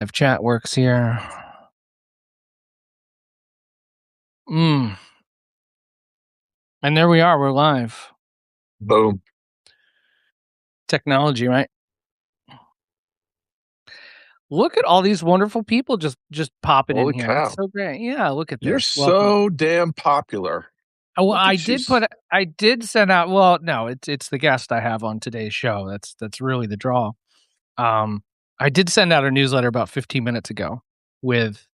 If chat works here. And there we are. We're live. Boom. Technology, right? Look at all these wonderful people just popping in Holy here. It's cow. so great. Yeah, look at You're this. Welcome. so damn popular. Oh, Look I at you. did send out. Well, no, it's the guest I have on today's show. That's really the draw. I did send out a newsletter about 15 minutes ago with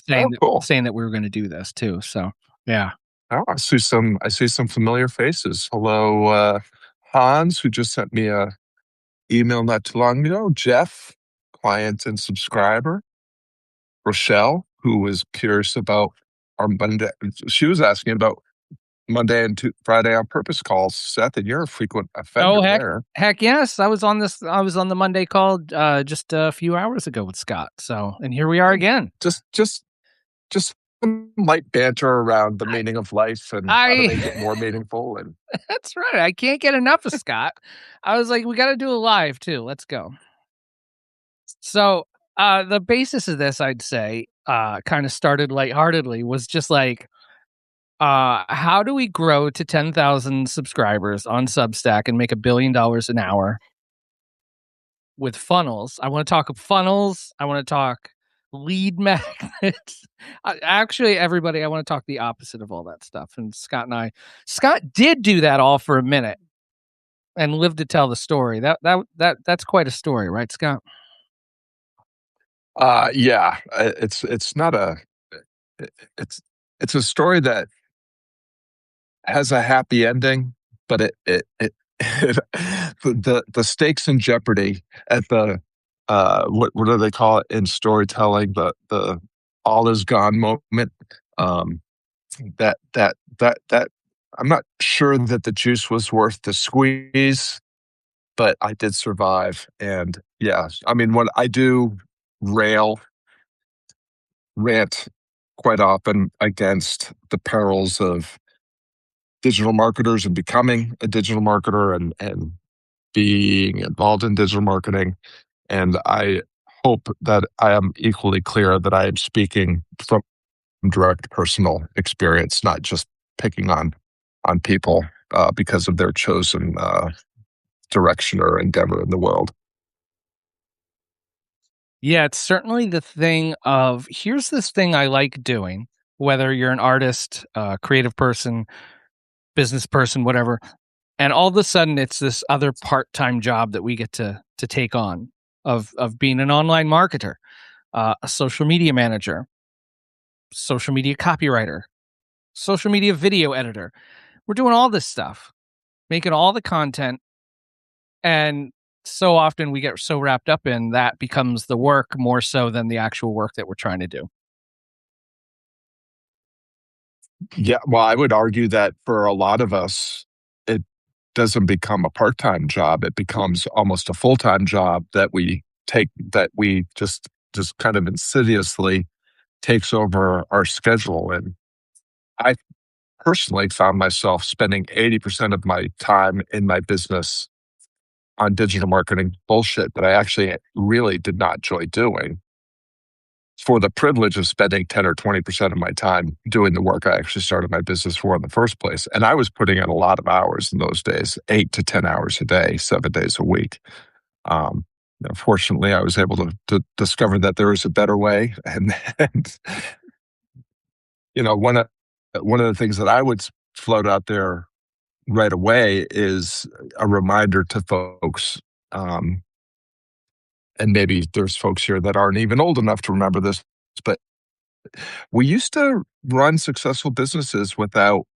Oh, cool. saying that we were going to do this too. So yeah. Oh, I see some familiar faces. Hello, Hans, who just sent me a email not too long ago. Jeff, client and subscriber. Rochelle, who was curious about our Monday. She was asking about Monday and Friday on purpose calls. Seth, and you're a frequent offender there. Heck yes. I was on the Monday call just a few hours ago with Scott. So, and here we are again. Just some light banter around the meaning of life and how to make it more meaningful. And that's right. I can't get enough of Scott. I was like, we got to do a live too. Let's go. So, the basis of this, I'd say, kind of started lightheartedly, was just like, how do we grow to 10,000 subscribers on Substack and make $1 billion an hour with funnels? I want to talk funnels. I want to talk lead magnets. Actually, everybody, I want to talk the opposite of all that stuff. And Scott did do that all for a minute and lived to tell the story. That's quite a story, right, Scott? yeah, it's not a it's a story that has a happy ending, but the stakes in jeopardy at the what do they call it in storytelling, the all is gone moment. That I'm not sure that the juice was worth the squeeze, but I did survive. And yeah, I mean, when I do rant quite often against the perils of digital marketers and becoming a digital marketer and being involved in digital marketing. And I hope that I am equally clear that I am speaking from direct personal experience, not just picking on people because of their chosen direction or endeavor in the world. Yeah, it's certainly the thing of, here's this thing I like doing, whether you're an artist, creative person, business person, whatever. And all of a sudden it's this other part-time job that we get to take on of being an online marketer, a social media manager, social media copywriter, social media video editor. We're doing all this stuff, making all the content. And so often we get so wrapped up in that becomes the work more so than the actual work that we're trying to do. Yeah, well, I would argue that for a lot of us, it doesn't become a part-time job. It becomes almost a full-time job that we just kind of insidiously takes over our schedule. And I personally found myself spending 80% of my time in my business on digital marketing bullshit that I actually really did not enjoy doing, for the privilege of spending 10 or 20% of my time doing the work I actually started my business for in the first place. And I was putting in a lot of hours in those days, 8 to 10 hours a day, 7 days a week. Fortunately, I was able to discover that there is a better way. And one of the things that I would float out there right away is a reminder to folks, and maybe there's folks here that aren't even old enough to remember this, but we used to run successful businesses without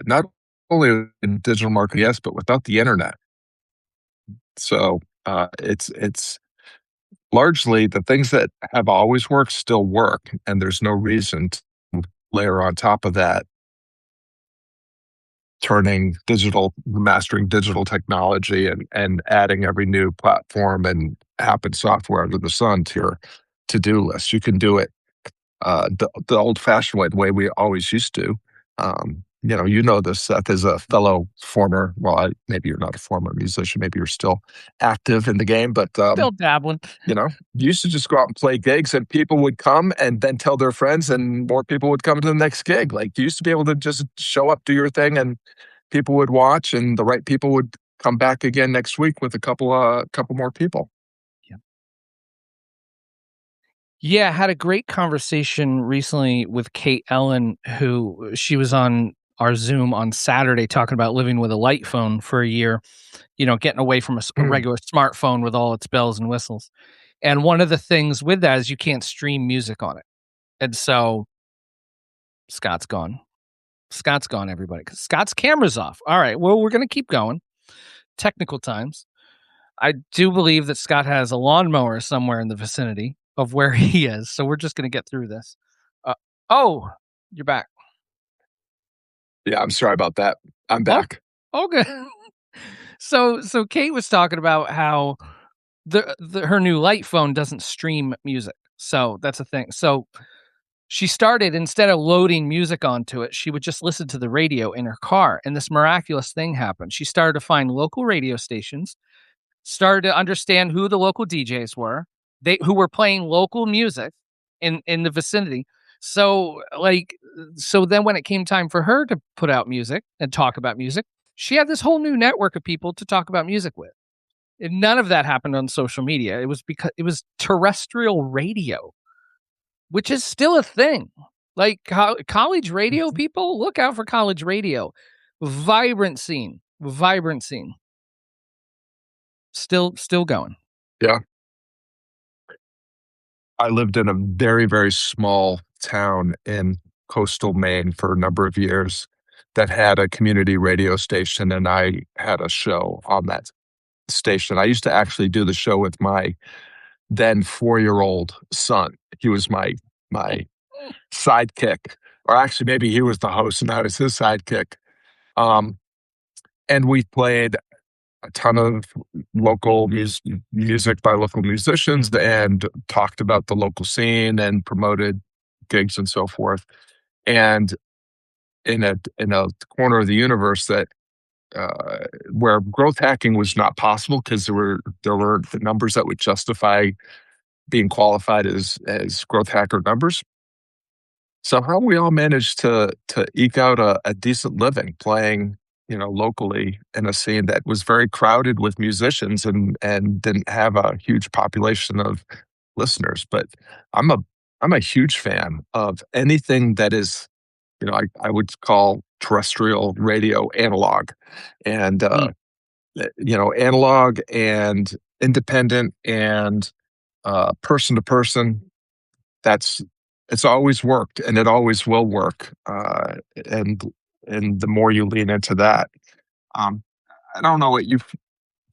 not only in digital marketing, yes, but without the internet. So it's largely the things that have always worked still work, and there's no reason to layer on top of that mastering digital technology and adding every new platform and app and software under the sun to your to-do list. You can do it the old-fashioned way, the way we always used to. you know this, Seth, as a fellow former, well, maybe you're not a former musician, maybe you're still active in the game, but Still dabbling. you used to just go out and play gigs and people would come and then tell their friends and more people would come to the next gig. Like you used to be able to just show up, do your thing, and people would watch and the right people would come back again next week with a couple more people. Yeah. Yeah, had a great conversation recently with Kate Ellen, who she was on our Zoom on Saturday talking about living with a light phone for a year, getting away from a Mm. regular smartphone with all its bells and whistles. And one of the things with that is you can't stream music on it. And so Scott's gone. Scott's gone, everybody, 'cause Scott's camera's off. All right, well, we're gonna keep going. Technical times. I do believe that Scott has a lawnmower somewhere in the vicinity of where he is, so we're just gonna get through this. Uh, oh, you're back. Yeah, I'm sorry about that. I'm Oh, back. oh, good. So Kate was talking about how her new light phone doesn't stream music, so that's a thing. So she started, instead of loading music onto it, she would just listen to the radio in her car, and this miraculous thing happened. She started to find local radio stations, started to understand who the local DJs were, they who were playing local music in the vicinity. So, so then when it came time for her to put out music and talk about music, she had this whole new network of people to talk about music with. And none of that happened on social media. It was because it was terrestrial radio, which is still a thing. Like college radio Mhm. people, look out for college radio. Vibrant scene, vibrant scene. Still going. Yeah. I lived in a very, very small town in coastal Maine for a number of years that had a community radio station, and I had a show on that station. I used to actually do the show with my then 4-year-old son. He was my sidekick, or actually maybe he was the host and I was his sidekick. Um, and we played a ton of music by local musicians and talked about the local scene and promoted gigs and so forth. And in a corner of the universe that where growth hacking was not possible because there were the numbers that would justify being qualified as growth hacker numbers. Somehow we all managed to eke out a decent living playing, locally in a scene that was very crowded with musicians and didn't have a huge population of listeners. But I'm a I'm a huge fan of anything that is, I would call terrestrial radio analog. And Mm, analog and independent and person to person, that's it's always worked and it always will work. And and the more you lean into that, um, I don't know what you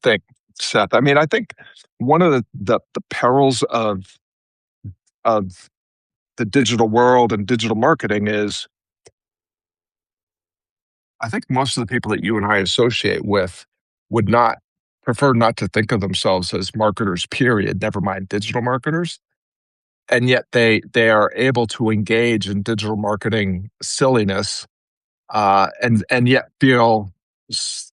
think, Seth. I mean, I think one of the perils of the digital world and digital marketing is I think most of the people that you and I associate with would not prefer not to think of themselves as marketers, period, never mind digital marketers. And yet they are able to engage in digital marketing silliness, and yet feel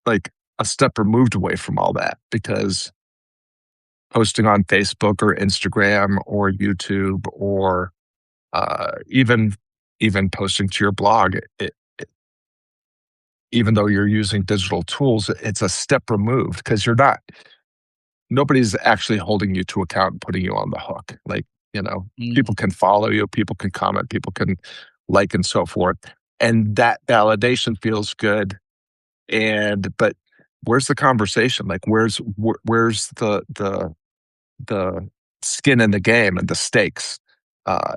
like a step removed away from all that because posting on Facebook or Instagram or YouTube or even posting to your blog, even though you're using digital tools, it's a step removed because nobody's actually holding you to account and putting you on the hook. Like, mm, people can follow you, people can comment, people can like and so forth. And that validation feels good. But where's the conversation? Like, where's the skin in the game and the stakes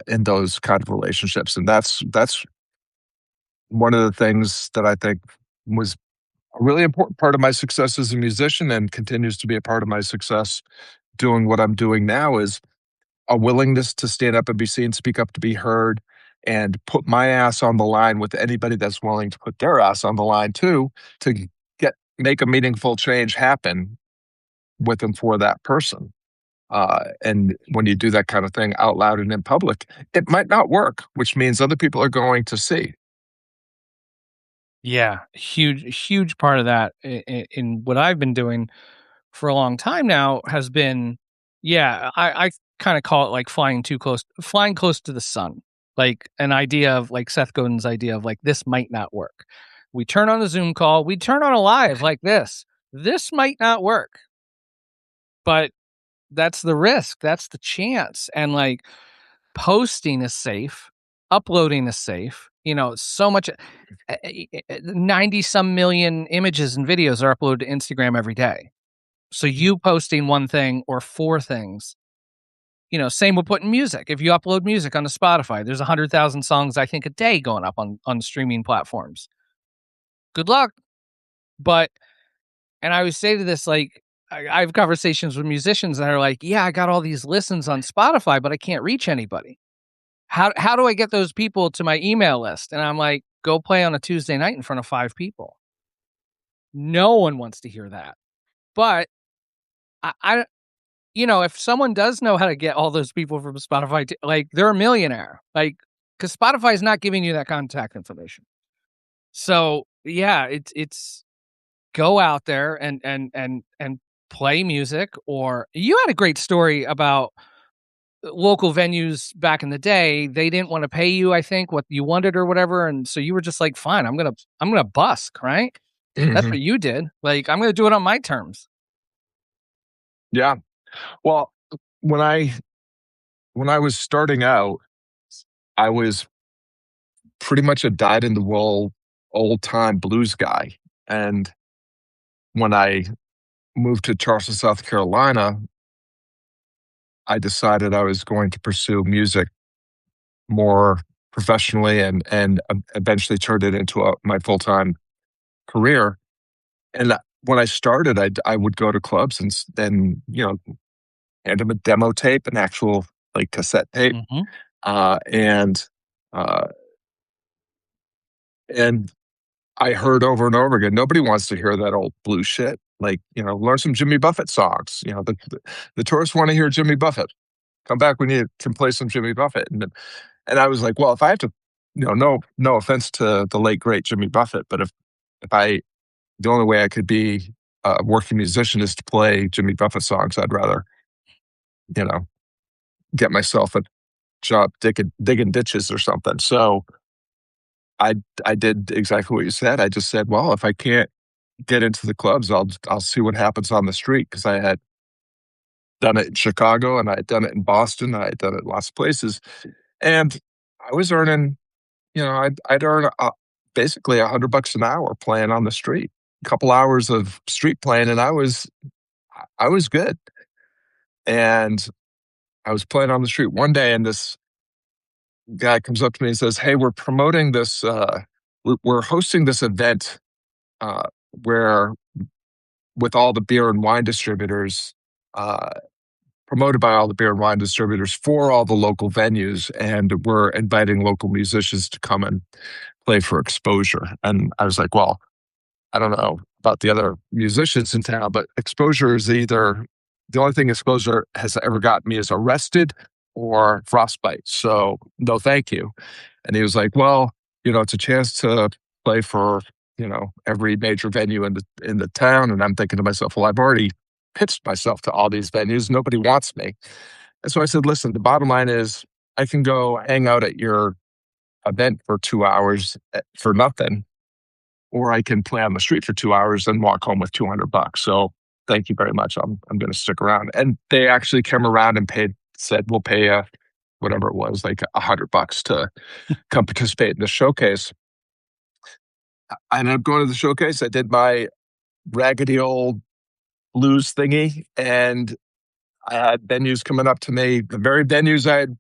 in those kind of relationships? And that's one of the things that I think was a really important part of my success as a musician and continues to be a part of my success doing what I'm doing now is a willingness to stand up and be seen, speak up to be heard, and put my ass on the line with anybody that's willing to put their ass on the line too to make a meaningful change happen with and for that person. And when you do that kind of thing out loud and in public, it might not work, which means other people are going to see. Yeah, huge part of that in what I've been doing for a long time now has been, yeah, I kind of call it like flying close to the sun. Like an idea of like Seth Godin's idea of like this might not work. We turn on a Zoom call, we turn on a live like this. This might not work, but that's the risk, that's the chance. And like posting is safe, uploading is safe. You know, so much 90 some million images and videos are uploaded to Instagram every day. So you posting one thing or four things, you know, same with putting music. If you upload music onto Spotify, there's 100,000 songs I think a day going up on streaming platforms. Good luck. But and I always say to this, like, I have conversations with musicians that are like, "Yeah, I got all these listens on Spotify, but I can't reach anybody. How do I get those people to my email list?" And I'm like, "Go play on a Tuesday night in front of 5 people." No one wants to hear that. But I you know, if someone does know how to get all those people from Spotify to like, they're a millionaire, like, because Spotify is not giving you that contact information. So, yeah, it's go out there and play music. Or you had a great story about local venues back in the day. They didn't wanna pay you, I think, what you wanted or whatever, and so you were just like, "Fine, I'm gonna busk," right? That's Hmm. what you did. Like, "I'm gonna do it on my terms." Yeah. Well, when I when I was starting out, I was pretty much a dyed in the wool old time blues guy. And when I moved to Charleston, South Carolina, I decided I was going to pursue music more professionally and eventually turned it into my full time career. And when I started, I would go to clubs and hand them a demo tape, an actual like cassette tape, Mhm. uh, and uh, and I heard over and over again, nobody wants to hear that old blues shit. Like, learn some Jimmy Buffett songs. The tourists want to hear Jimmy Buffett. Come back when you can play some Jimmy Buffett. And I was like, well, if I have to, no offense to the late great Jimmy Buffett, but if I the only way I could be a working musician is to play Jimmy Buffett songs, I'd rather, you know, get myself a job digging ditches or something. So I I did exactly what you said. I just said, well, if I can't get into the clubs, I'll see what happens on the street because I had done it in Chicago and I had done it in Boston. I had done it in lots of places, and I was earning, I'd earn basically $100 an hour playing on the street. A couple hours of street playing, and I was good. And I was playing on the street one day, and this guy comes up to me and says, "Hey, we're promoting this. We're hosting this event where with all the beer and wine distributors, uh, promoted by all the beer and wine distributors for all the local venues, and we're inviting local musicians to come and play for exposure." And I was like, "Well, I don't know about the other musicians in town, but exposure is either the only thing exposure has ever gotten me is arrested or frostbite. So no, thank you." And he was like, "Well, it's a chance to play for, every major venue in the town." And I'm thinking to myself, well, I've already pitched myself to all these venues. Nobody wants me. And so I said, listen, the bottom line is I can go hang out at your event for 2 hours for nothing, or I can play on the street for 2 hours and walk home with $200. So thank you very much. I'm going to stick around. And they actually came around and said, we'll pay you whatever it was, like $100 to come participate in the showcase. I ended up going to the showcase. I did my raggedy old blues thingy, and I had venues coming up to me. The very venues I had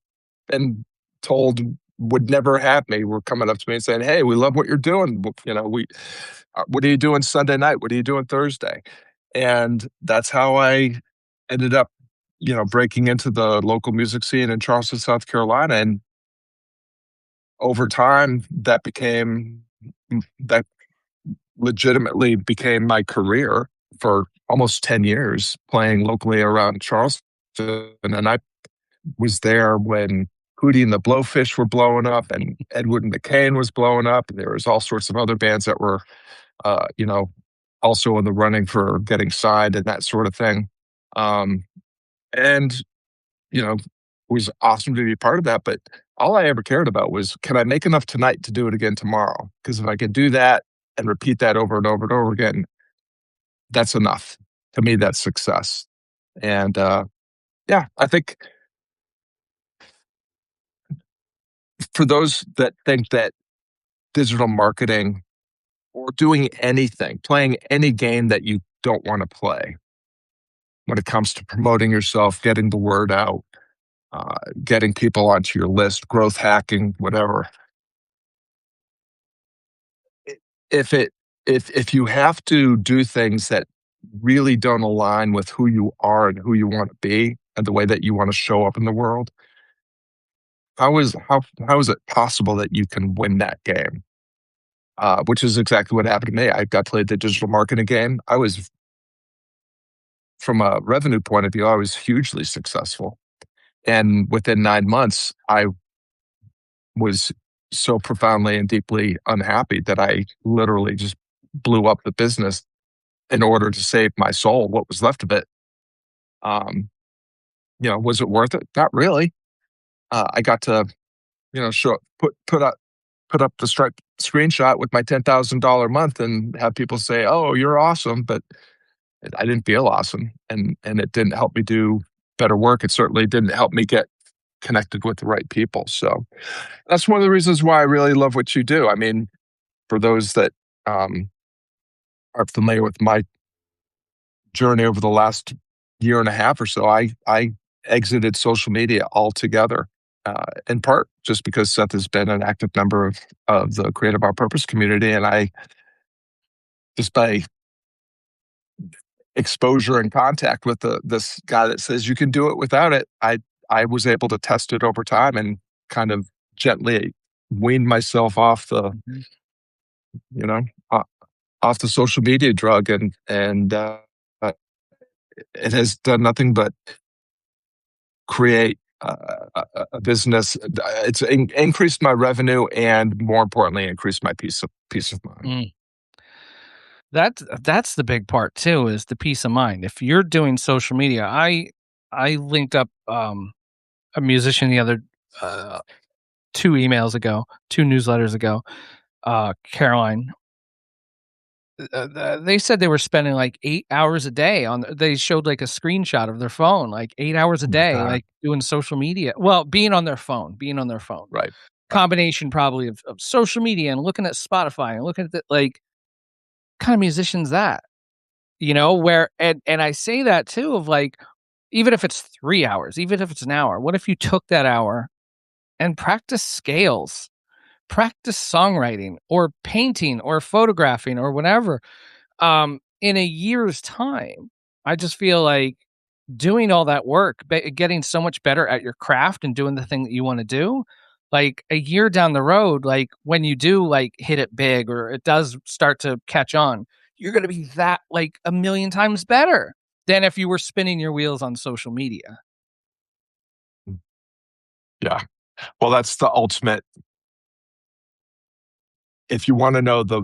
been told would never have me were coming up to me and saying, "Hey, we love what you're doing. What are you doing Sunday night? What are you doing Thursday?" And that's how I ended up, breaking into the local music scene in Charleston, South Carolina. And over time, that legitimately became my career for almost 10 years playing locally around Charleston. And I was there when Hootie and the Blowfish were blowing up, and Edward and McCain was blowing up, and there was all sorts of other bands that were, you know, also in the running for getting signed and that sort of thing. Um, and you know, it was awesome to be part of that. But all I ever cared about was, can I make enough tonight to do it again tomorrow? Because if I could do that and repeat that over and over and over again, that's enough. To me, that's success. And yeah, I think for those that think that digital marketing or doing anything, playing any game that you don't want to play when it comes to promoting yourself, getting the word out, getting people onto your list, growth hacking, whatever. If it if you have to do things that really don't align with who you are and who you want to be and the way that you want to show up in the world, how is it possible that you can win that game? Which is exactly what happened to me. I got played the digital marketing game. I was, from a revenue point of view, I was hugely successful. And within 9 months, I was so profoundly and deeply unhappy that I literally just blew up the business in order to save my soul, what was left of it. Um, was it worth it? Not really. I got to, show put up the Stripe screenshot with my $10,000 month and have people say, "Oh, you're awesome," but I didn't feel awesome, and it didn't help me do better work. It certainly didn't help me get connected with the right people. So that's one of the reasons why I really love what you do. I mean, for those that um, are familiar with my journey over the last year and a half or so, I exited social media altogether. In part just because Seth has been an active member of the Creative Our Purpose community, and I, just by exposure and contact with this guy that says you can do it without it, I was able to test it over time and kind of gently wean myself off the, Mhm. you know uh, off the social media drug, and it has done nothing but create a business. It's increased my revenue and, more importantly, increased my peace of mind. Mm. That's the big part too, is the peace of mind. If you're doing social media, I linked up a musician the other uh 2 newsletters ago, Caroline. They said they were spending like 8 hours a day on, they showed like a screenshot of their phone, like 8 hours a Oh my day, God. like doing social media. Well, being on their phone. Right. Right. Combination probably of social media and looking at Spotify and looking at the, like, kind of musicians that, where, and I say that too, of like, even if it's 3 hours, even if it's an hour, what if you took that hour and practice scales, practice songwriting or painting or photographing or whatever, in a year's time? I just feel like doing all that work, getting so much better at your craft and doing the thing that you wanna do, like, a year down the road, like, when you do, like, hit it big or it does start to catch on, you're gonna be that, like, a million times better than if you were spinning your wheels on social media. Yeah. Well, that's the ultimate. If you want to know the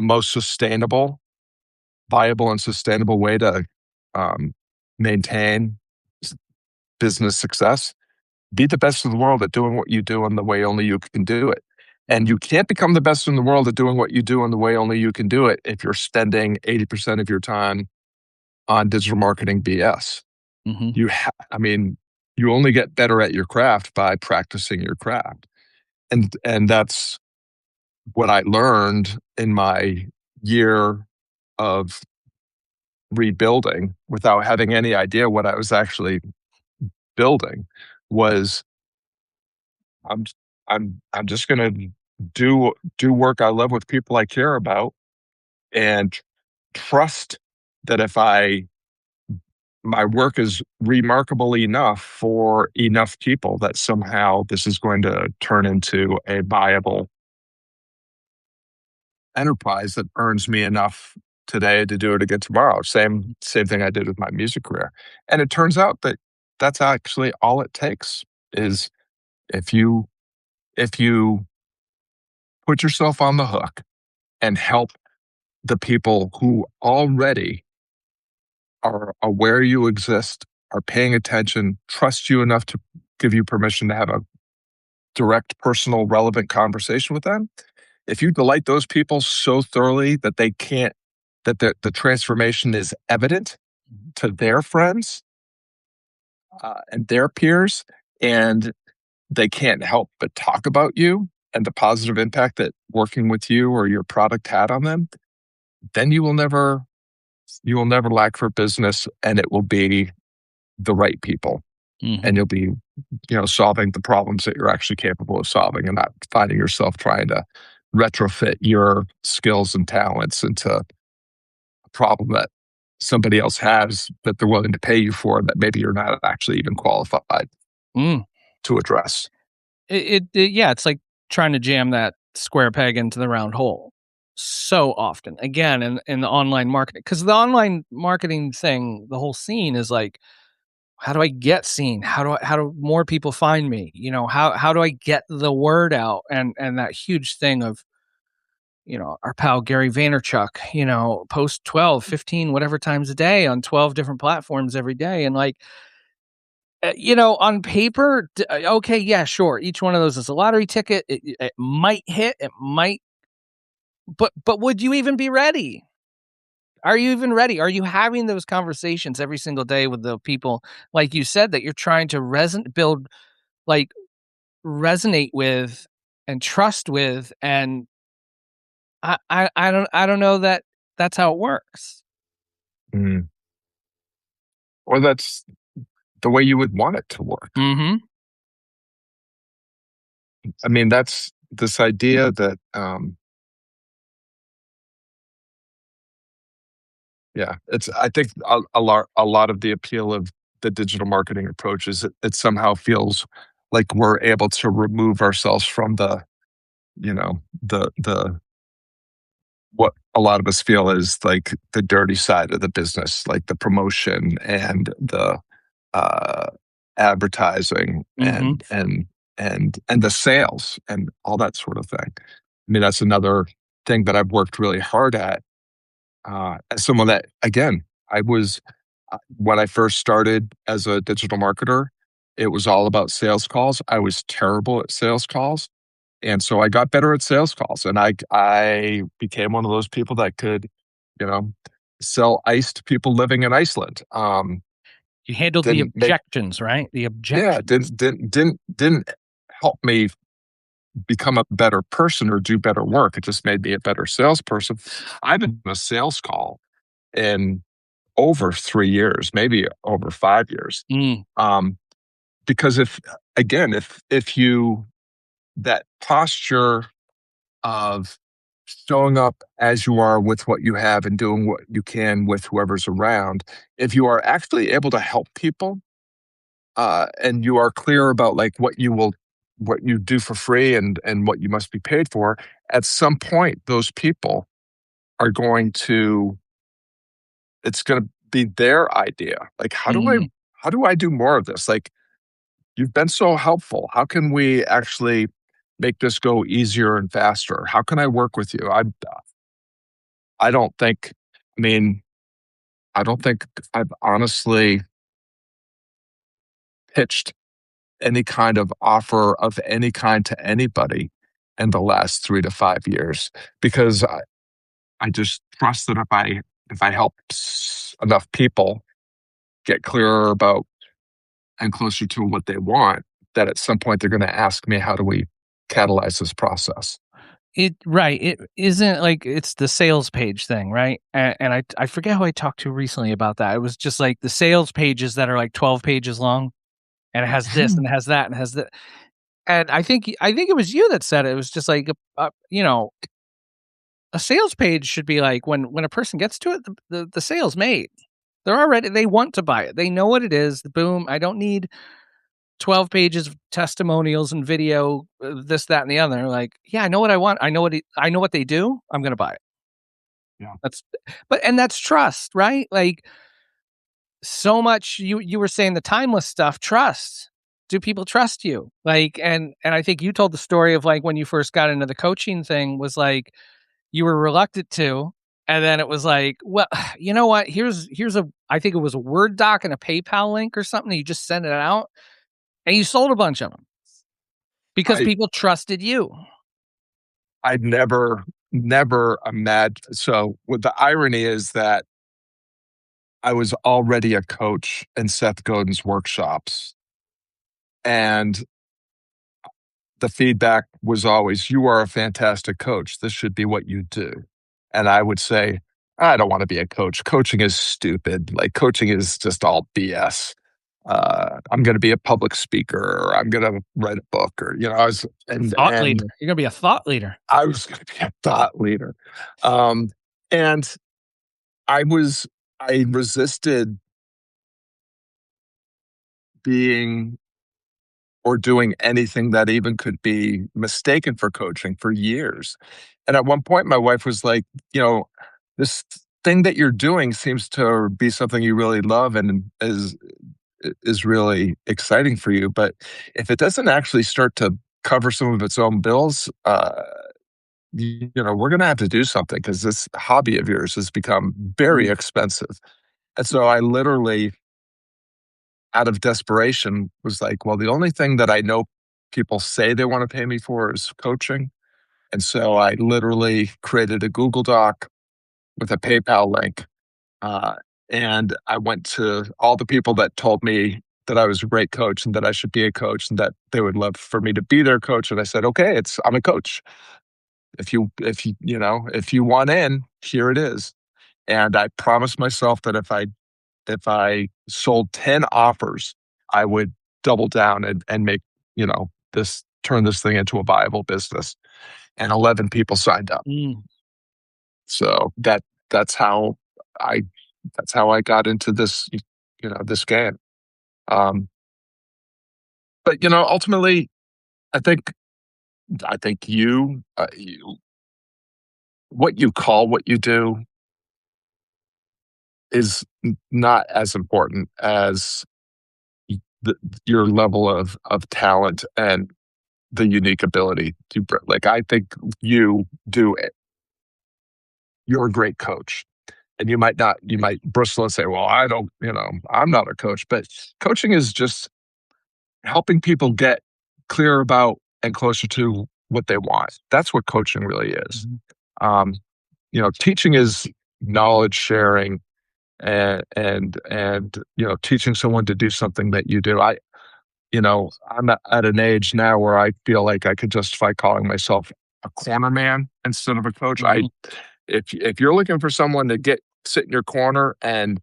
most sustainable, viable, and sustainable way to um, maintain s- business success, be the best in the world at doing what you do in the way only you can do it. And you can't become the best in the world at doing what you do in the way only you can do it if you're spending 80% of your time on digital marketing BS. Mhm. I mean, you only get better at your craft by practicing your craft. And that's what I learned in my year of rebuilding without having any idea what I was actually building was, I'm I'm just going to do work I love with people I care about, and trust that if I my work is remarkable enough for enough people, that somehow this is going to turn into a viable enterprise that earns me enough today to do it again tomorrow. Same thing I did with my music career. And it turns out that that's actually all it takes is if you if you put yourself on the hook and help the people who already are aware you exist, are paying attention, trust you enough to give you permission to have a direct, personal, relevant conversation with them. If you delight those people so thoroughly that they can't, that the transformation is evident Mhm. to their friends and their peers, and they can't help but talk about you and the positive impact that working with you or your product had on them, then you will never lack for business, and it will be the right people, and Mhm. you'll be solving the problems that you're actually capable of solving, and not finding yourself trying to retrofit your skills and talents into a problem that somebody else has that they're willing to pay you for that maybe you're not actually even qualified Mm. to address. Yeah, it's like trying to jam that square peg into the round hole so often. Again, in the online marketing, because the online marketing thing, the whole scene is like, how do I get seen? How do more people find me? How do I get the word out? And that huge thing of, our pal Gary Vaynerchuk, post 12, 15, whatever times a day on 12 different platforms every day. And like, on paper, okay, yeah, sure. Each one of those is a lottery ticket. It might hit, it might, but would you even be ready? Are you even ready? Are you having those conversations every single day with the people, like you said, that you're trying to build, like, resonate with and trust with? And I don't know that that's how it works. Mm. Or that's the way you would want it to work. Mhm. I mean, that's this idea that, yeah, I think a lot of the appeal of the digital marketing approach is it somehow feels like we're able to remove ourselves from the what a lot of us feel is like the dirty side of the business, like the promotion and the uh, advertising Mhm. and the sales and all that sort of thing. I mean, that's another thing that I've worked really hard at. As someone that, again, I was when I first started as a digital marketer, it was all about sales calls. I was terrible at sales calls, and so I got better at sales calls, and I became one of those people that could, you know, sell ice to people living in Iceland. You handled the Didn't make objections, right? The Yeah, objections. didn't help me become a better person or do better work. It just made me a better salesperson. I've been in a sales call in over 3 years, maybe over 5 years. Mm. Um, because if you that posture of showing up as you are with what you have and doing what you can with whoever's around, if you are actually able to help people, and you are clear about like what you do for free and what you must be paid for, at some point those people are going to it's going to be their idea. Like, Mm. how do I do more of this? Like, you've been so helpful. How can we actually make this go easier and faster? How can I work with you? I don't think, I mean, I don't think I've honestly pitched any kind of offer of any kind to anybody in the last 3 to 5 years because I just trust that if I help enough people get clearer about and closer to what they want, that at some point they're going to ask me, how do we catalyze this process? It isn't like it's the sales page thing, right? And I forget who I talked to recently about that. It was just like the sales pages that are like 12 pages long, and it has this and it has that and it has that. And I think it was you that said it. It was just like, a sales page should be like when a person gets to it, the sale's made. They want to buy it. They know what it is. Boom. I don't need 12 pages of testimonials and video, this, that, and the other. Like, yeah, I know what I want. I know what they do. I'm gonna buy it. Yeah. That's But and that's trust, right? Like, so much you were saying the timeless stuff, trust. Do people trust you? Like, and I think you told the story of like when you first got into the coaching thing was like you were reluctant to, and then it was like, well, you know what? Here's a I think it was a Word doc and a PayPal link or something. You just sent it out and you sold a bunch of them because I people trusted you. I never imagined. So what the irony is that I was already a coach in Seth Godin's workshops, and the feedback was always, "You are a fantastic coach. This should be what you do." And I would say, "I don't want to be a coach. Coaching is stupid. Like coaching is just all BS. I'm going to be a public speaker, or I'm going to write a book, or I was Thought leader. You're gonna be a thought leader. I was going to be a thought leader." Um, and I was I resisted being or doing anything that even could be mistaken for coaching for years. And at one point, my wife was like, this thing that you're doing seems to be something you really love and is really exciting for you. But if it doesn't actually start to cover some of its own bills, we're going to have to do something because this hobby of yours has become very Mm, expensive. And so I literally, out of desperation, was like, well, the only thing that I know people say they want to pay me for is coaching. And so I literally created a Google Doc with a PayPal link. Uh, and I went to all the people that told me that I was a great coach and that I should be a coach and that they would love for me to be their coach. And I said, okay, I'm a coach. If you want in, here it is. And I promised myself that if I sold 10 offers, I would double down and make, this turn this thing into a viable business. And 11 people signed up. mm. So that's how I that's how I got into this game. Um, but ultimately, I think what you call what you do is not as important as the, your level of talent and the unique ability to like. I think you do it. You're a great coach. And you might bristle and say, well, I don't, I'm not a coach. But coaching is just helping people get clear about and closer to what they want. That's what coaching really is. Mhm. Um, teaching is knowledge sharing and teaching someone to do something that you do. I'm at an age now where I feel like I could justify calling myself a corner man instead of a coach. Mhm. If you're looking for someone to sit in your corner and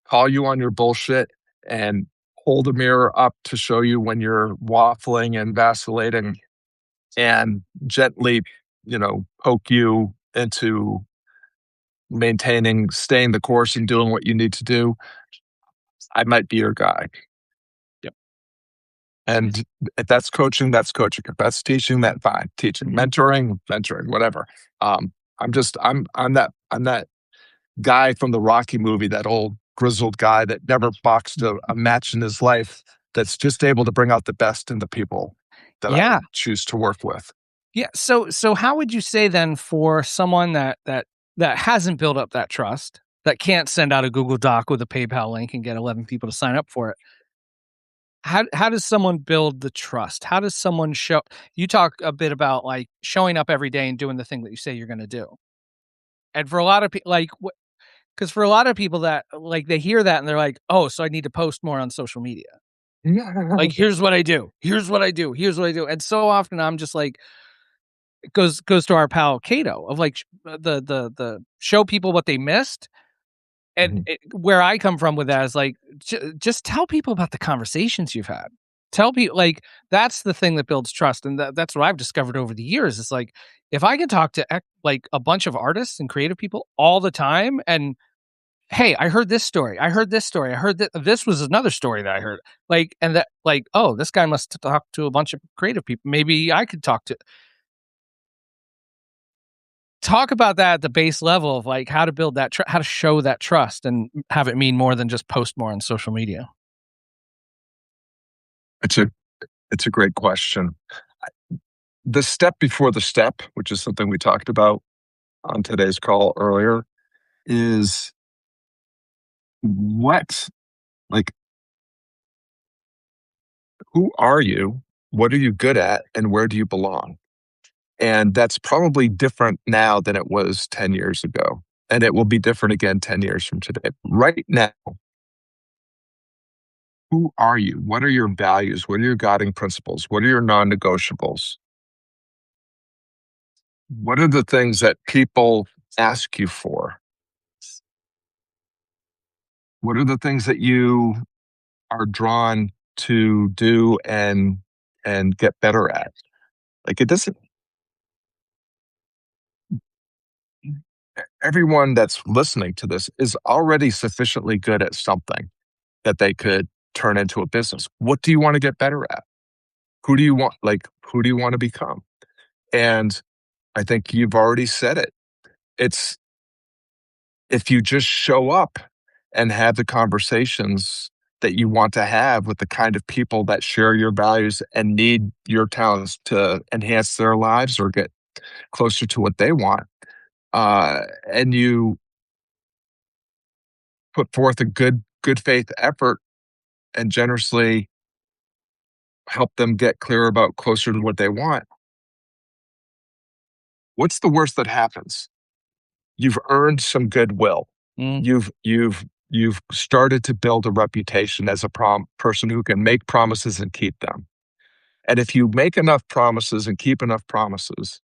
call you on your bullshit and hold a mirror up to show you when you're waffling and vacillating and gently, poke you into staying the course and doing what you need to do, I might be your guy. Yep. And if that's coaching, that's coaching. If that's teaching, that fine. Teaching, Mhm. mentoring, whatever. I'm that guy from the Rocky movie, that old grizzled guy that never boxed a match in his life, that's just able to bring out the best in the people that I Yeah. choose to work with. Yeah. So how would you say then for someone that hasn't built up that trust, that can't send out a Google Doc with a PayPal link and get 11 people to sign up for it? How does someone build the trust? How does someone show you talk a bit about like showing up every day and doing the thing that you say you're going to do. And for a lot of people like cuz for a lot of people that like they hear that and they're like, "Oh, so I need to post more on social media." Like, "Here's what I do. Here's what I do. Here's what I do." And so often I'm just like it goes to our pal Cato of like the show people what they missed. And Mhm. where I come from with that is like, just tell people about the conversations you've had. Tell people like that's the thing that builds trust, and that's what I've discovered over the years. It's like if I can talk to like a bunch of artists and creative people all the time, and hey, I heard this story. I heard this story. I heard that this was another story that I heard. Like, and that like, oh, this guy must talk to a bunch of creative people. Maybe I could talk to talk about that at the base level of like how to build that, how to show that trust and have it mean more than just post more on social media. It's a it's a great question. The step before the step, which is something we talked about on today's call earlier, is what, like, who are you? What are you good at? And where do you belong? And that's probably different now than it was 10 years ago. And it will be different again 10 years from today. Right now, who are you? What are your values? What are your guiding principles? What are your non negotiables? What are the things that people ask you for? What are the things that you are drawn to do and get better at? Like, it doesn't, everyone that's listening to this is already sufficiently good at something that they could turn into a business. What do you want to get better at? Who do you want to become? And I think you've already said it. It's if you just show up and have the conversations that you want to have with the kind of people that share your values and need your talents to enhance their lives or get closer to what they want, uh, and you put forth a good faith effort and generously help them get clear about closer to what they want, what's the worst that happens? You've earned some goodwill. Mm. You've started to build a reputation as a person who can make promises and keep them. And if you make enough promises and keep enough promises,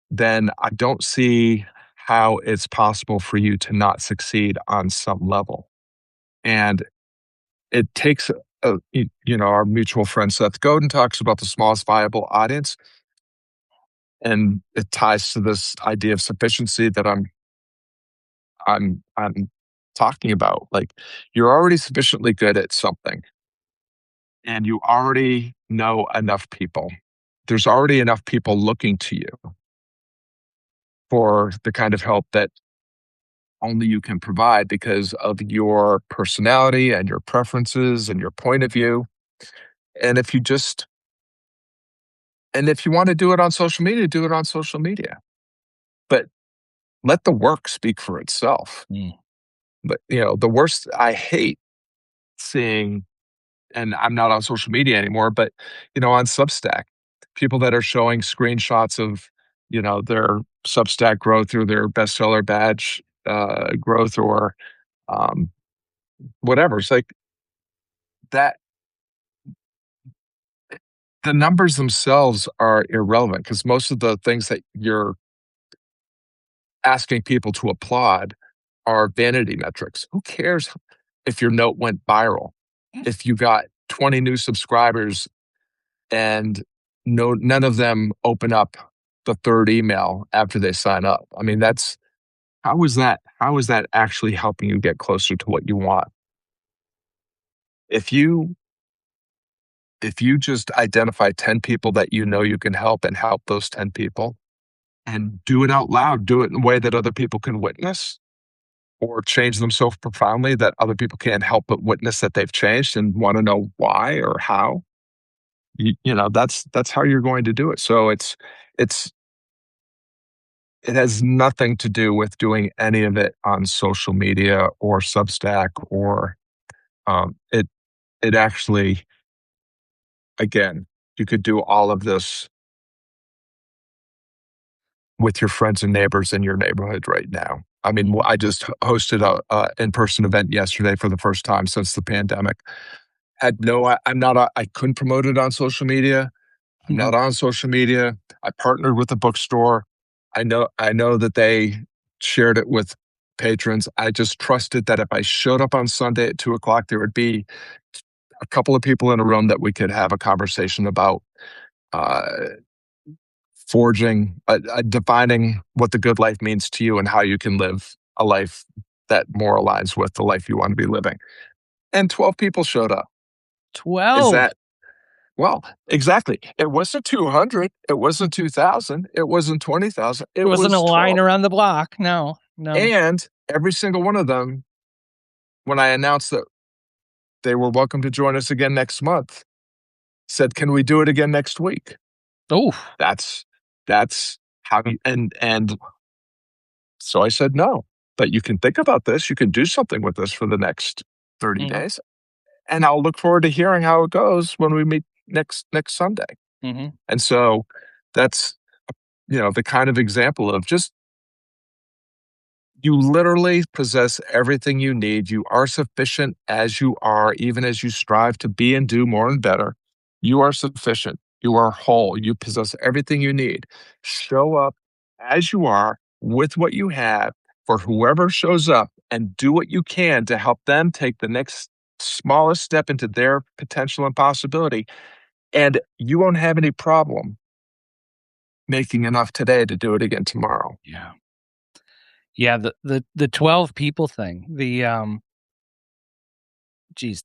then I don't see how it's possible for you to not succeed on some level. And it takes our mutual friend Seth Godin talks about the smallest viable audience, and it ties to this idea of sufficiency that I'm talking about. Like, you're already sufficiently good at something and you already know enough people. There's already enough people looking to you for the kind of help that only you can provide because of your personality and your preferences and your point of view. And if you want to do it on social media, do it on social media. But let the work speak for itself. Mm. But the worst I hate seeing, and I'm not on social media anymore, but on Substack, people that are showing screenshots of, their Substack growth or their bestseller badge growth or um, whatever. It's like that. The numbers themselves are irrelevant because most of the things that you're asking people to applaud are vanity metrics. Who cares if your note went viral? If you got 20 new subscribers and none of them open up the third email after they sign up. I mean, how is that actually helping you get closer to what you want? If you if you just identify 10 people that you know you can help and help those 10 people and do it out loud, do it in a way that other people can witness or change them so profoundly that other people can't help but witness that they've changed and want to know why or how. That's how you're going to do it. So it's it has nothing to do with doing any of it on social media or Substack or it actually, again, you could do all of this with your friends and neighbors in your neighborhood right now. I mean, I just hosted a in-person event yesterday for the first time since the pandemic. I couldn't promote it on social media. I'm Mhm. not on social media. I partnered with a bookstore. I know that they shared it with patrons. I just trusted that if I showed up on Sunday at 2 o'clock, there would be a couple of people in a room that we could have a conversation about uh, defining what the good life means to you and how you can live a life that more aligns with the life you want to be living. And 12 people showed up. Is 12. that Well, exactly. It wasn't 200. It wasn't 2,000. It wasn't 20,000. It It wasn't a was line 12. around the block. No, no. And every single one of them, when I announced that they were welcome to join us again next month, said, "Can we do it again next week?" Oh, That's that's how you, and so I said no. But you can think about this. You can do something with this for the next 30 hmm days. And I'll look forward to hearing how it goes when we meet next Sunday. hmm And so that's the kind of example of just you literally possess everything you need. You are sufficient as you are, even as you strive to be and do more and better. You are sufficient. You are whole. You possess everything you need. Show up as you are with what you have for whoever shows up and do what you can to help them take the next smallest step into their potential and possibility. And you won't have any problem making enough today to do it again tomorrow. yeah, yeah. The 12 people thing. The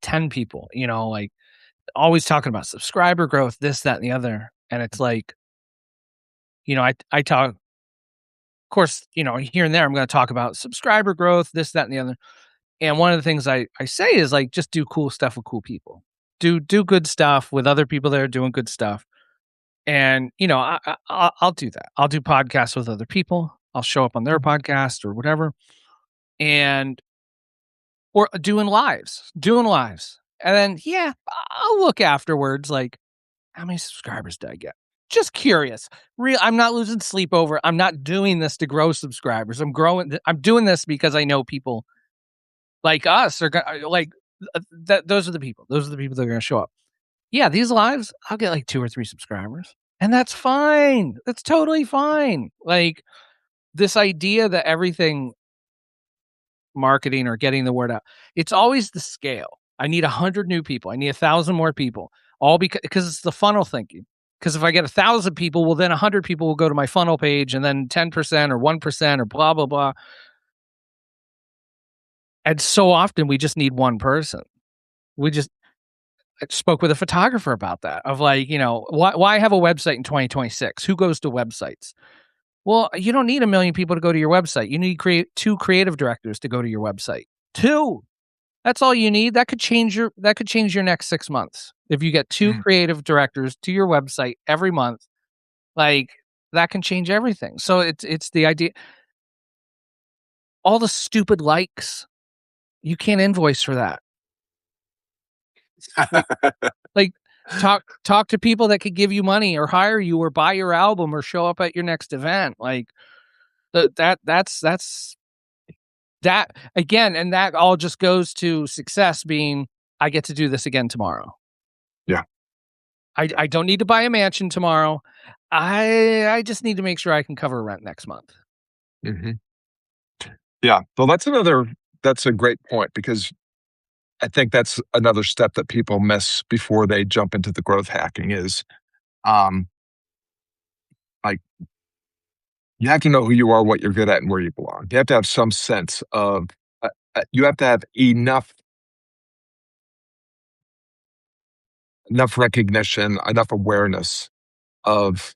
10 people. Like always talking about subscriber growth, this, that, and the other. And it's like, I talk, of course, here and there, I'm going to talk about subscriber growth, this, that, and the other. And one of the things I say is like, just do cool stuff with cool people. Do good stuff with other people that are doing good stuff. And I'll do that. I'll do podcasts with other people. I'll show up on their podcast or whatever, and or doing lives. And then I'll look afterwards, like how many subscribers did I get? Just curious. I'm not losing sleep over. I'm not doing this to grow subscribers. I'm doing this because I know people like us are like that. Those are the people. Those are the people that are going to show up. Yeah, these lives, I'll get like 2 or 3 subscribers, and that's fine. That's totally fine. Like this idea that everything marketing or getting the word out, it's always the scale. I need 100 new people. I need 1,000 more people. All because it's the funnel thinking. Because if I get 1,000 people, well, then 100 people will go to my funnel page, and then 10% or 1% or blah blah blah. And so often we just need one person. We just I spoke with a photographer about that. Of like, why have a website in 2026? Who goes to websites? Well, you don't need a million people to go to your website. You need create 2 creative directors to go to your website. 2. That's all you need. That could change your next 6 months. If you get 2 Mm. creative directors to your website every month, like that can change everything. So it's the idea, all the stupid likes, you can't invoice for that. Like like talk to people that could give you money or hire you or buy your album or show up at your next event. Like that's that again, and that all just goes to success being I get to do this again tomorrow. Yeah. I don't need to buy a mansion tomorrow. I just need to make sure I can cover rent next month. Hmm. Yeah. Well, that's a great point because I think that's another step that people miss before they jump into the growth hacking is um, like you have to know who you are, what you're good at, and where you belong. You have to have some sense of, you have to have enough recognition, enough awareness of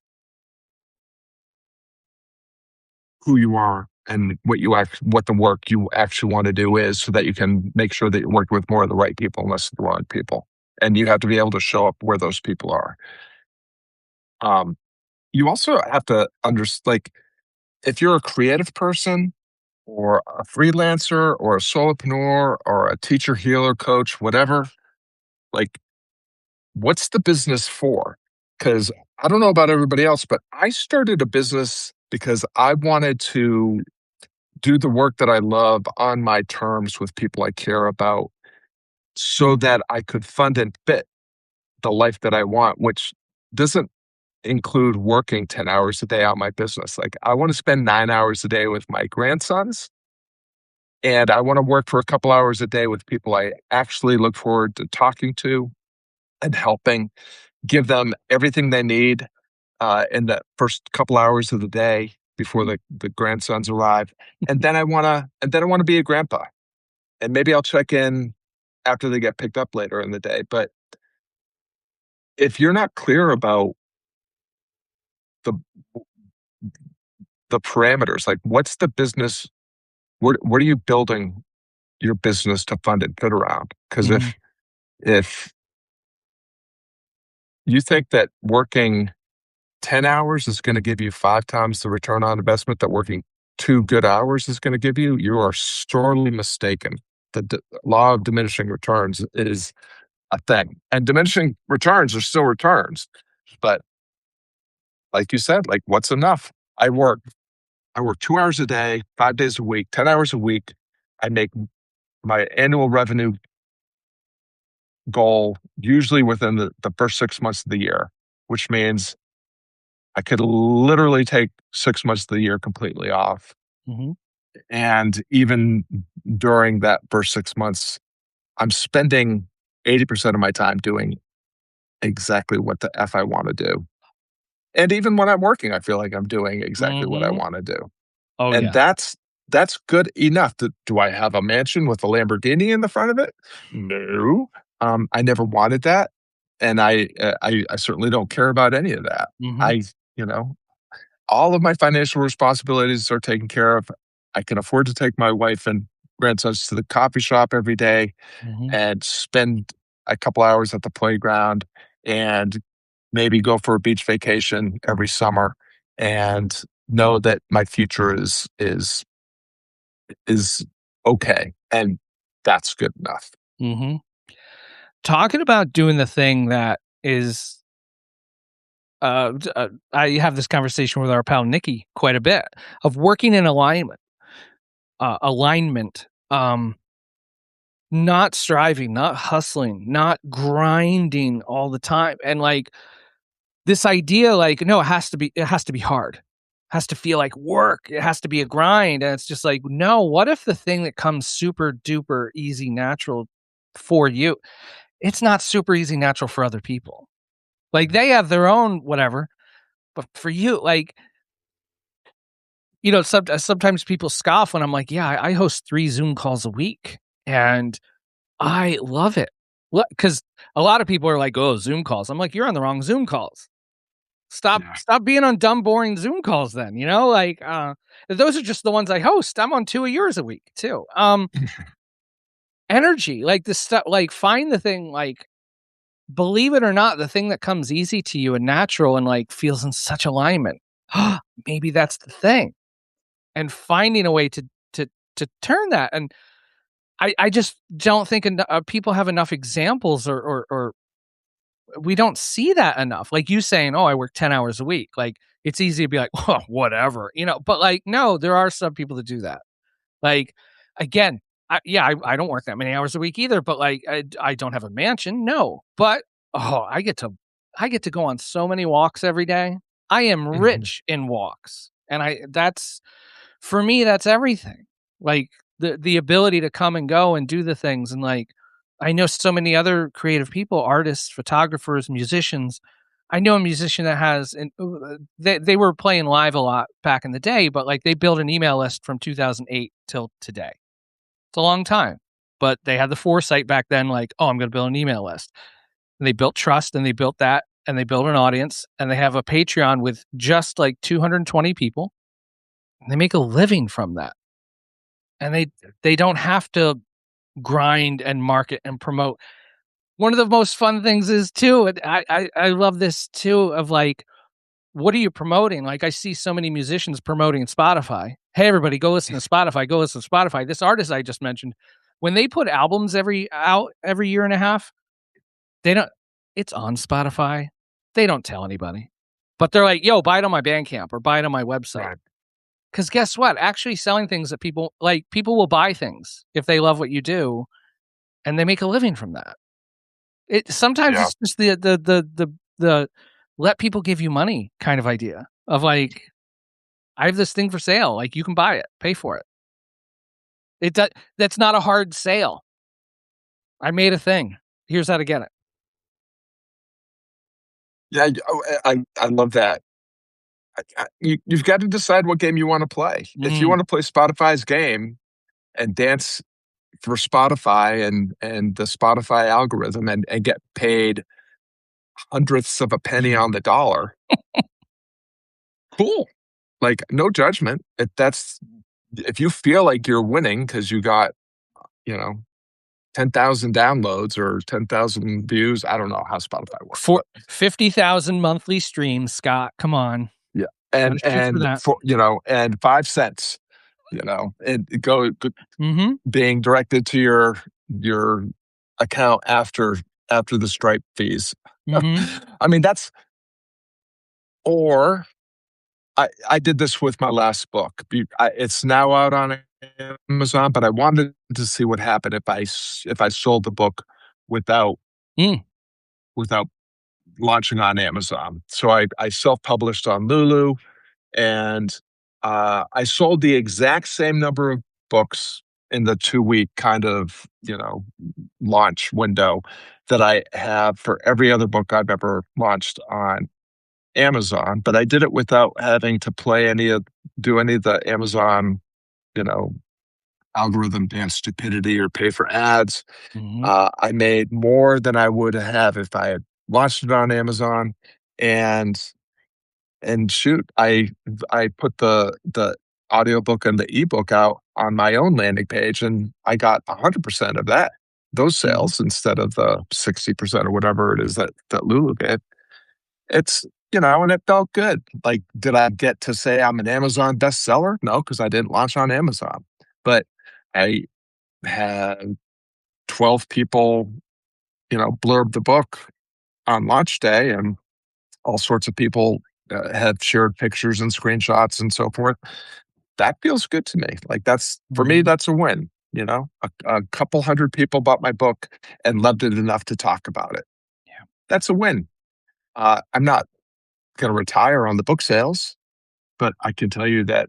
who you are and what the work you actually want to do is so that you can make sure that you're working with more of the right people and less of the wrong people. And you have to be able to show up where those people are. Um, you also have to understand, like, if you're a creative person or a freelancer or a solopreneur or a teacher, healer, coach, whatever, like, what's the business for? Because I don't know about everybody else, but I started a business because I wanted to do the work that I love on my terms with people I care about so that I could fund and fit the life that I want, which doesn't include working 10 hours a day on my business. Like, I want to spend 9 hours a day with my grandsons, and I want to work for a couple hours a day with people I actually look forward to talking to and helping give them everything they need in the first couple hours of the day before the grandsons arrive. And then I want to be a grandpa. And maybe I'll check in after they get picked up later in the day. But if you're not clear about the the parameters, like what's the business, what are you building your business to fund and fit around? Because Mhm, if you think that working 10 hours is going to give you 5 times the return on investment that working 2 good hours is going to give you, you are sorely mistaken. The law of diminishing returns is a thing, and diminishing returns are still returns. But like you said, like what's enough? I work, I work 2 hours a day, 5 days a week, 10 hours a week. I make my annual revenue goal usually within the first 6 months of the year, which means I could literally take 6 months of the year completely off. mhm, And even during that first 6 months, I'm spending 80% of my time doing exactly what the F I want to do. And even when I'm working, I feel like I'm doing exactly what I mhm. want to do. Oh, And yeah. that's good enough. Do I have a mansion with a Lamborghini in the front of it? No. I never wanted that. And I certainly don't care about any of that. Mhm, I, you know, all of my financial responsibilities are taken care of. I can afford to take my wife and grandsons to the coffee shop every day mhm, and spend a couple hours at the playground and maybe go for a beach vacation every summer and know that my future is okay, and that's good enough. mhm. Talking about doing the thing that is, I have this conversation with our pal Nikki quite a bit of working in alignment, not striving, not hustling, not grinding all the time, and, like, this idea, like, no, it has to be hard. Has to feel like work. It has to be a grind, and it's just like, no, what if the thing that comes super duper easy, natural for you, it's not super easy, natural for other people? Like, they have their own whatever, but for you, like, sometimes people scoff when I'm like, "Yeah, I host 3 Zoom calls a week, and I love it." Because a lot of people are like, "Oh, Zoom calls." I'm like, "You're on the wrong Zoom calls. Yeah. Stop being on dumb, boring Zoom calls then," like, those are just the ones I host. I'm on 2 of yours a week too. Energy, like, the stuff like, find the thing, like, believe it or not, the thing that comes easy to you and natural and, like, feels in such alignment. Maybe that's the thing, and finding a way to turn that, and I just don't think people have enough examples, or we don't see that enough. Like you saying, "Oh, I work 10 hours a week." Like, it's easy to be like, "Oh, whatever," but, like, no, there are some people that do that. Like, again, I don't work that many hours a week either, but, like, I don't have a mansion, no, but, oh, I get to go on so many walks every day. I am Mhm. rich in walks, and I that's for me, that's everything. Like, the ability to come and go and do the things, and, like, I know so many other creative people, artists, photographers, musicians. I know a musician that has they were playing live a lot back in the day, but, like, they built an email list from 2008 till today. It's a long time, but they had the foresight back then, like, "Oh, I'm gonna build an email list." And they built trust, and they built that, and they built an audience, and they have a Patreon with just, like, 220 people, and they make a living from that. And they don't have to grind and market and promote. One of the most fun things is too, and I love this too, of like, what are you promoting? Like, I see so many musicians promoting Spotify. "Hey, everybody, go listen to Spotify, go listen to Spotify." This artist I just mentioned, when they put albums every year and a half, they don't it's on Spotify. They don't tell anybody. But they're like, "Yo, buy it on my Bandcamp or buy it on my website." Right. Because guess what? Actually selling things that people will buy things if they love what you do, and they make a living from that. It sometimes Yeah. it's just the let people give you money kind of idea of like, "I have this thing for sale, like, you can buy it, pay for it." That's not a hard sale. I made a thing. Here's how to get it. Yeah, I love that. You've got to decide what game you wanna play. If you Mm, wanna play Spotify's game and dance for Spotify and the Spotify algorithm and get paid hundredths of a penny on the dollar, cool. Like, no judgment. If you feel like you're winning because you got, you know, 10,000 downloads or 10,000 views. I don't know how Spotify works, For but 50,000 monthly streams, Scott, come on. yeah. Gotta shoot for And that. for, and 5 cents, and Mhm, being directed to your account after the Stripe fees. mhm, I mean, or I did this with my last book. It's now out on Amazon, but I wanted to see what happened if I sold the book without mm, without launching on Amazon. So I self published on Lulu, and I sold the exact same number of books in the 2 week kind of launch window that I have for every other book I've ever launched on Amazon, but I did it without having to do any of the Amazon, you know, algorithm dance stupidity or pay for ads. mhm, I made more than I would have if I had launched it on Amazon, and shoot, I put the audiobook and the ebook out on my own landing page, and I got 100% of those mhm, sales instead of the 60% or whatever it is that Lulu gave. It's and it felt good. Like, did I get to say I'm an Amazon bestseller? No, because I didn't launch on Amazon. But I had 12 people, blurb the book on launch day, and all sorts of people have shared pictures and screenshots and so forth. That feels good to me. Like, for me, mhm. that's a win. A couple hundred people bought my book and loved it enough to talk about it. Yeah. That's a win. I'm not going to retire on the book sales, but I can tell you that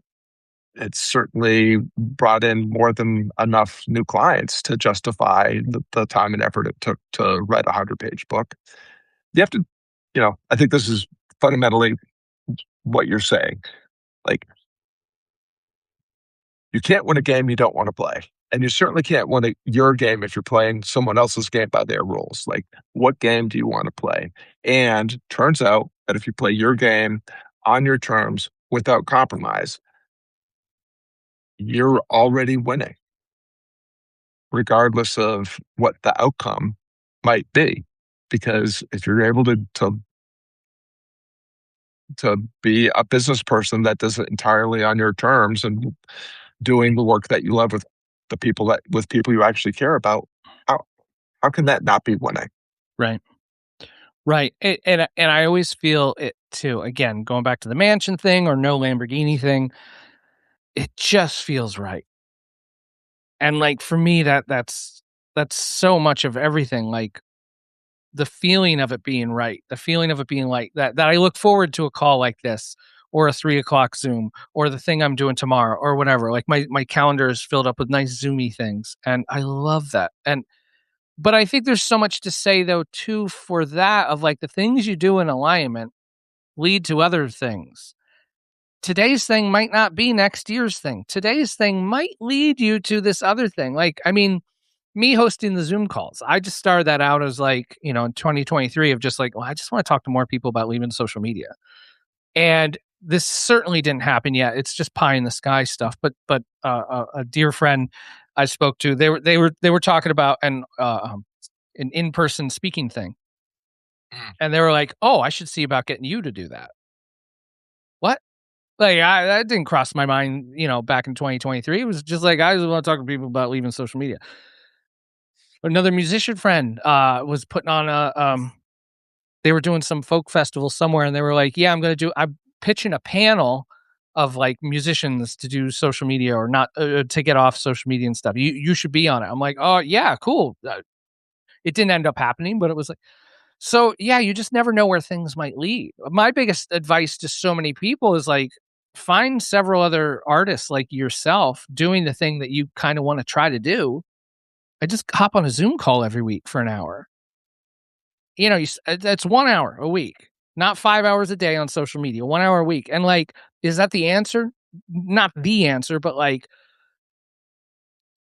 it's certainly brought in more than enough new clients to justify the time and effort it took to write a 100-page book. You have to, I think this is fundamentally what you're saying. Like, you can't win a game you don't want to play. And you certainly can't win your game if you're playing someone else's game by their rules. Like, what game do you want to play? And turns out that if you play your game on your terms without compromise, you're already winning, regardless of what the outcome might be. Because if you're able to be a business person that does it entirely on your terms and doing the work that you love with people you actually care about, how how can that not be winning? Right, right, and I always feel it too, again, going back to the mansion thing or no Lamborghini thing, it just feels right, and, like, for me, that's so much of everything, like, the feeling of it being right, the feeling of it being like that I look forward to a call like this or a 3 o'clock Zoom or the thing I'm doing tomorrow or whatever, like, my calendar is filled up with nice Zoomy things, and I love that, and but I think there's so much to say though too for that of, like, the things you do in alignment lead to other things. Today's thing might not be next year's thing. Today's thing might lead you to this other thing. Like, I mean, me hosting the Zoom calls, I just started that out as like, in 2023 of just like, well, I just want to talk to more people about leaving social media. And this certainly didn't happen yet. It's just pie in the sky stuff. But a dear friend I spoke to, they were talking about an in person speaking thing, Mm. and they were like, "Oh, I should see about getting you to do that." What? Like, that didn't cross my mind, back in 2023. It was just like, I just wanna talk to people about leaving social media. Another musician friend, was putting on they were doing some folk festival somewhere, and they were like, "Yeah, I'm pitching a panel of, like, musicians to do social media or not, to get off social media and stuff. You should be on it." I'm like, "Oh, yeah, cool." It didn't end up happening, but it was like so, yeah, you just never know where things might lead. My biggest advice to so many people is like, find several other artists like yourself doing the thing that you kind of want to try to do. I just hop on a Zoom call every week for an hour. That's 1 hour a week, not 5 hours a day on social media, 1 hour a week. And like, is that the answer? Not the answer, but like,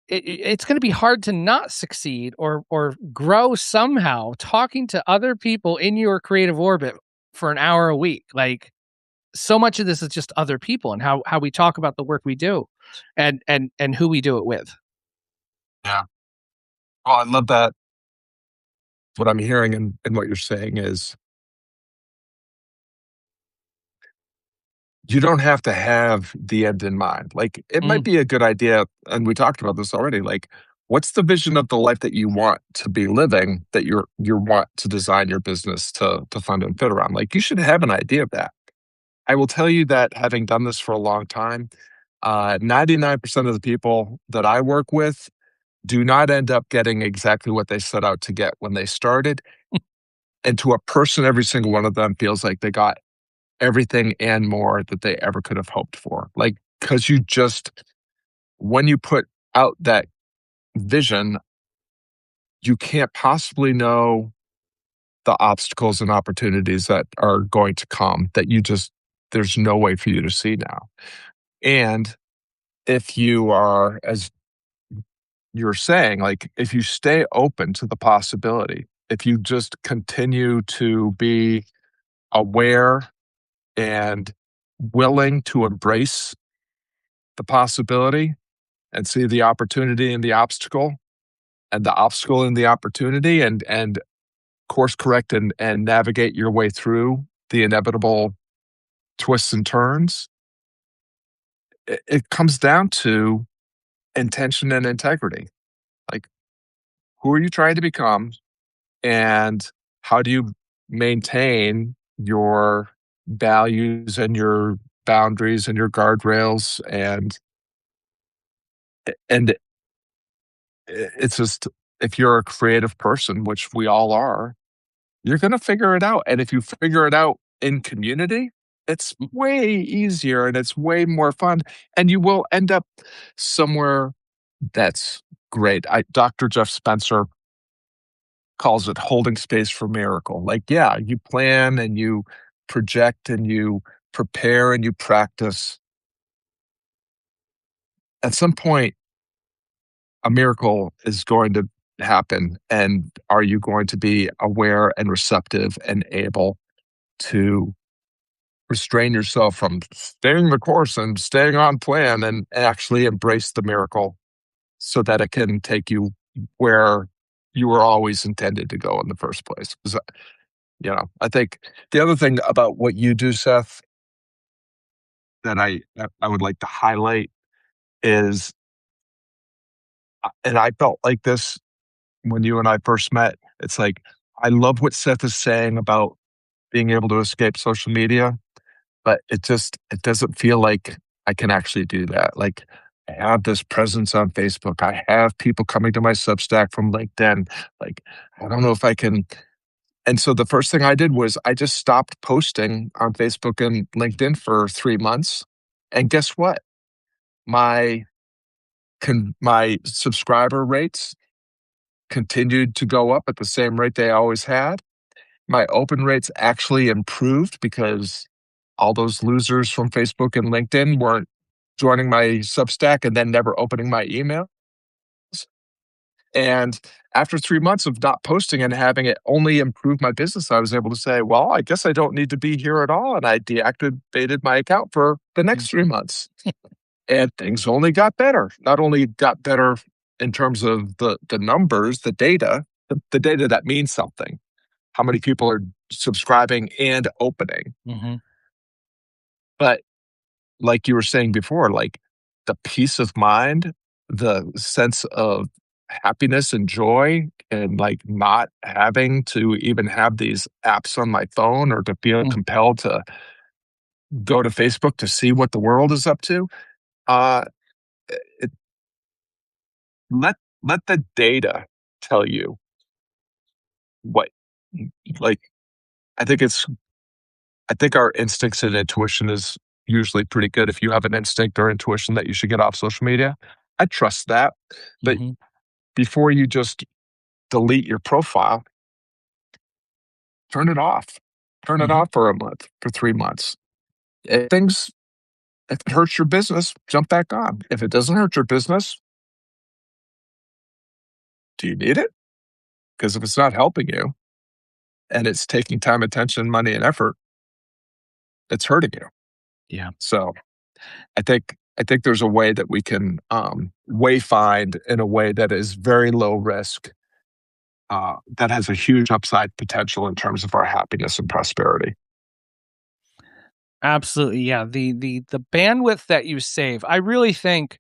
it's going to be hard to not succeed or grow somehow talking to other people in your creative orbit for an hour a week. Like, so much of this is just other people and how we talk about the work we do and who we do it with. Yeah. Well, I love that. What I'm hearing and what you're saying is you don't have to have the end in mind. Like, it might Mm, be a good idea, and we talked about this already, like, what's the vision of the life that you want to be living, that you want to design your business to fund and fit around? Like, you should have an idea of that. I will tell you that having done this for a long time, 99% of the people that I work with do not end up getting exactly what they set out to get when they started, and to a person, every single one of them feels like they got everything and more that they ever could have hoped for. Like, because you just, when you put out that vision, you can't possibly know the obstacles and opportunities that are going to come that you just, there's no way for you to see now. And if you are, as you're saying, like, if you stay open to the possibility, if you just continue to be aware and willing to embrace the possibility and see the opportunity and the obstacle and the opportunity, and course correct and navigate your way through the inevitable twists and turns, it comes down to intention and integrity. Like, who are you trying to become, and how do you maintain your values and your boundaries and your guardrails, and it's just, if you're a creative person, which we all are, you're going to figure it out. And if you figure it out in community, it's mm, way easier and it's way more fun. And you will end up somewhere that's great. Dr. Jeff Spencer calls it holding space for miracle. Like, yeah, you plan and you project and you prepare and you practice. At some point, a miracle is going to happen. And are you going to be aware and receptive and able to restrain yourself from staying the course and staying on plan and actually embrace the miracle so that it can take you where you were always intended to go in the first place? 'Cause, I think the other thing about what you do, Seth, that I would like to highlight is, and I felt like this when you and I first met, it's like, I love what Seth is saying about being able to escape social media, but it doesn't feel like I can actually do that. Like, I have this presence on Facebook. I have people coming to my Substack from LinkedIn. Like, I don't know if I can. And so the first thing I did was I just stopped posting on Facebook and LinkedIn for 3 months. And guess what? My my subscriber rates continued to go up at the same rate they always had. My open rates actually improved because all those losers from Facebook and LinkedIn weren't joining my Substack and then never opening my emails. And after 3 months of not posting and having it only improve my business, I was able to say, well, I guess I don't need to be here at all. And I deactivated my account for the mm, next 3 months. And things only got better. Not only got better in terms of the numbers, the data that means something, how many people are subscribing and opening. mhm, But like you were saying before, like, the peace of mind, the sense of happiness and joy, and like not having to even have these apps on my phone or to feel mm, compelled to go to Facebook to see what the world is up to. Uh, it, let the data tell you what, like, I think it's I think our instincts and intuition is usually pretty good. If you have an instinct or intuition that you should get off social media, I trust that. But mhm, before you just delete your profile, turn it off. Turn it mhm. off for a month, for 3 months. If it hurts your business, jump back on. If it doesn't hurt your business, do you need it? Because if it's not helping you and it's taking time, attention, money, and effort, it's hurting you. Yeah. So I think there's a way that we can wayfind in a way that is very low risk, that has a huge upside potential in terms of our happiness and prosperity. Absolutely. Yeah. The bandwidth that you save, I really think,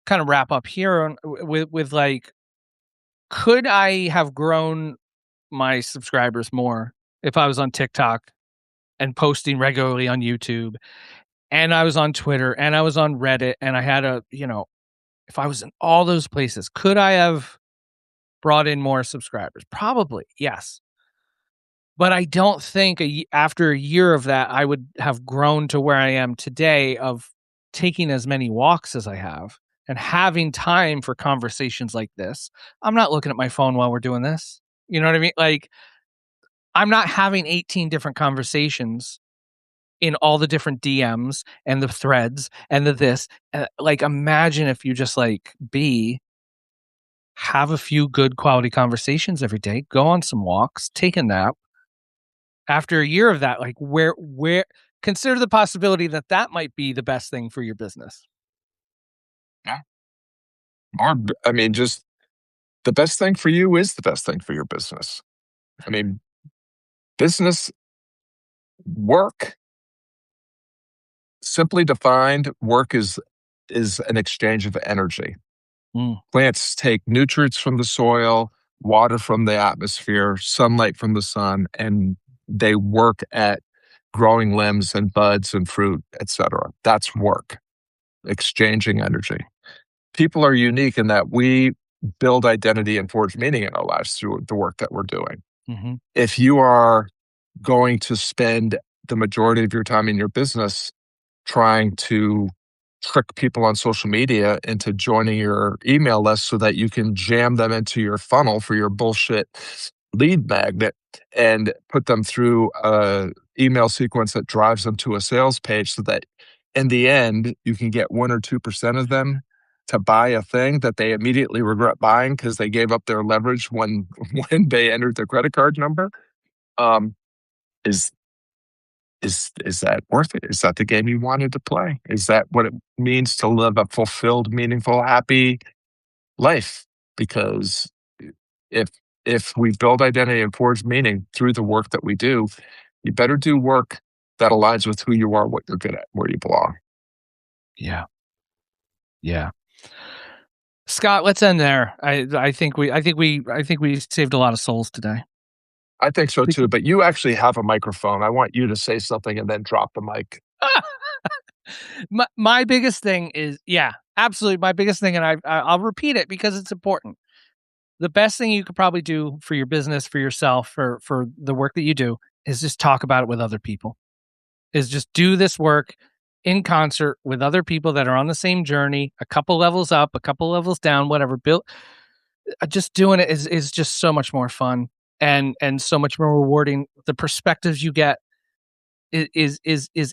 kind of wrap up here on, with like, could I have grown my subscribers more if I was on TikTok and posting regularly on YouTube, and I was on Twitter, and I was on Reddit, and I had if I was in all those places, could I have brought in more subscribers? Probably, yes. But I don't think after a year of that, I would have grown to where I am today of taking as many walks as I have and having time for conversations like this. I'm not looking at my phone while we're doing this. You know what I mean? Like, I'm not having 18 different conversations in all the different DMs and the threads and the this. Like, imagine if you just have a few good quality conversations every day, go on some walks, take a nap. After a year of that, like, where consider the possibility that that might be the best thing for your business. Yeah. I mean, just the best thing for you is the best thing for your business. I mean, business work, simply defined, work is an exchange of energy. Mm, Plants take nutrients from the soil, water from the atmosphere, sunlight from the sun, and they work at growing limbs and buds and fruit, etc. That's work, exchanging energy. People are unique in that we build identity and forge meaning in our lives through the work that we're doing. mhm, If you are going to spend the majority of your time in your business trying to trick people on social media into joining your email list so that you can jam them into your funnel for your bullshit lead magnet and put them through a email sequence that drives them to a sales page so that in the end you can get 1 or 2% of them to buy a thing that they immediately regret buying because they gave up their leverage when when they entered their credit card number. um, is is that worth it? Is that the game you wanted to play? Is that what it means to live a fulfilled, meaningful, happy life? Because if if we build identity and forge meaning through the work that we do, you better do work that aligns with who you are, what you're good at, where you belong. yeah, yeah. Scott, let's end there. I think we saved a lot of souls today. I think so Think too, but you actually have a microphone. I want you to say something and then drop the mic. my biggest thing is, yeah, absolutely, my biggest thing, and I'll repeat it because it's important. The best thing you could probably do for your business, for yourself, for the work that you do, is just talk about it with other people. Is just do this work in concert with other people that are on the same journey, a couple levels up, a couple levels down, whatever. Build Just doing it is just so much more fun and so much more rewarding. The perspectives you get is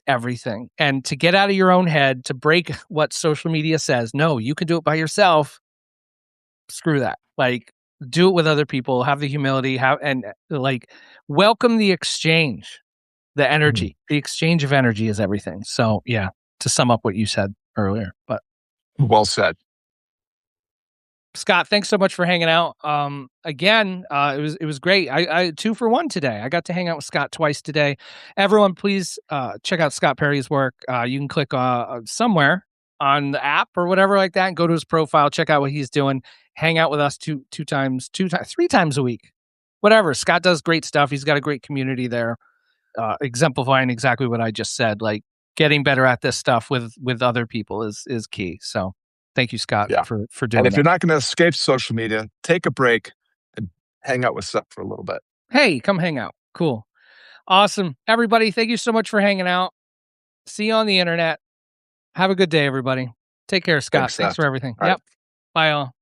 everything. And to get out of your own head, to break what social media says, no, you can do it by yourself. Screw that. Like, do it with other people, have the humility, have and like welcome the exchange, the Mm. energy. The exchange of energy is everything. So yeah, to sum up what you said earlier. But Well said. Scott, thanks so much for hanging out. Again, it was great. I 2 for 1 today. I got to hang out with Scott twice today. Everyone, please check out Scott Perry's work. You can click somewhere on the app or whatever like that, and go to his profile. Check out what he's doing. Hang out with us two times, 3 times a week. Whatever. Scott does great stuff. He's got a great community there, exemplifying exactly what I just said. Like, getting better at this stuff with other people is key. So thank you, Scott, Yeah. for And doing if that. you're not going to escape social media, take a break and hang out with Seth for a little bit. Hey, come hang out. Cool. Awesome. Everybody, thank you so much for hanging out. See you on the internet. Have a good day, everybody. Take care, Scott. Thanks, Thanks Seth. for everything. All right. Yep. Bye, all.